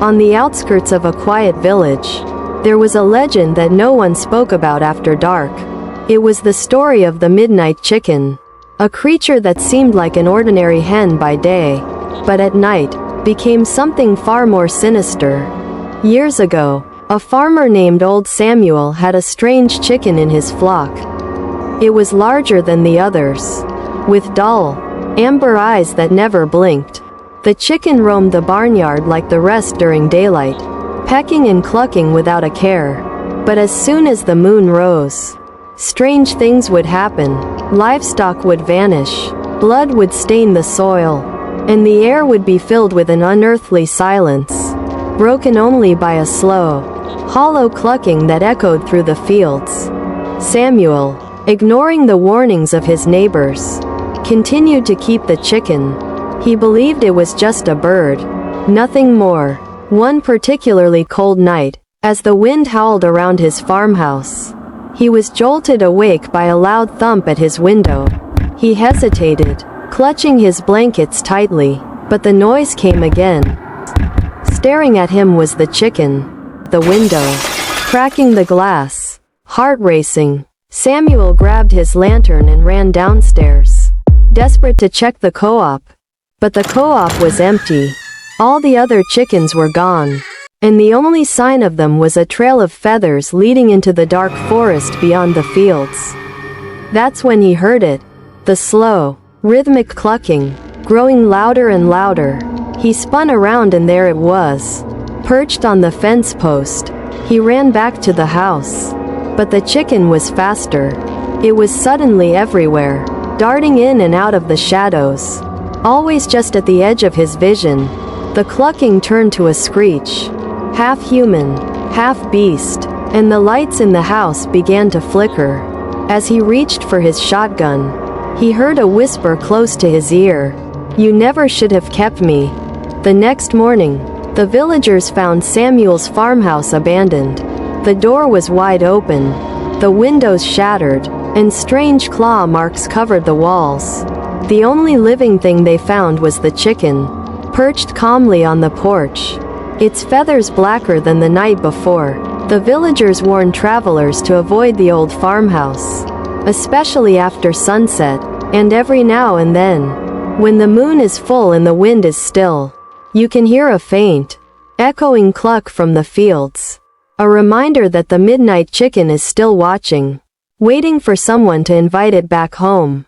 On the outskirts of a quiet village, there was a legend that no one spoke about after dark. It was the story of the midnight chicken, a creature that seemed like an ordinary hen by day, but at night, became something far more sinister. Years ago, a farmer named Old Samuel had a strange chicken in his flock. It was larger than the others, with dull, amber eyes that never blinked. The chicken roamed the barnyard like the rest during daylight, pecking and clucking without a care. But as soon as the moon rose, strange things would happen. Livestock would vanish, blood would stain the soil, and the air would be filled with an unearthly silence, broken only by a slow, hollow clucking that echoed through the fields. Samuel, ignoring the warnings of his neighbors, continued to keep the chicken. He believed it was just a bird, nothing more. One particularly cold night, as the wind howled around his farmhouse, he was jolted awake by a loud thump at his window. He hesitated, clutching his blankets tightly, but the noise came again. Staring at him was the chicken. The window, cracking the glass, heart racing. Samuel grabbed his lantern and ran downstairs, desperate to check the co-op. But the co-op was empty. All the other chickens were gone, and the only sign of them was a trail of feathers leading into the dark forest beyond the fields. That's when he heard it. The slow, rhythmic clucking, growing louder and louder. He spun around and there it was, perched on the fence post. He ran back to the house. But the chicken was faster. It was suddenly everywhere, darting in and out of the shadows, always just at the edge of his vision. The clucking turned to a screech, half human, half beast, and the lights in the house began to flicker. As he reached for his shotgun, he heard a whisper close to his ear. "You never should have kept me." The next morning, the villagers found Samuel's farmhouse abandoned. The door was wide open, the windows shattered, and strange claw marks covered the walls. The only living thing they found was the chicken, perched calmly on the porch, its feathers blacker than the night before. The villagers warned travelers to avoid the old farmhouse, especially after sunset, and every now and then, when the moon is full and the wind is still, you can hear a faint, echoing cluck from the fields. A reminder that the midnight chicken is still watching, waiting for someone to invite it back home.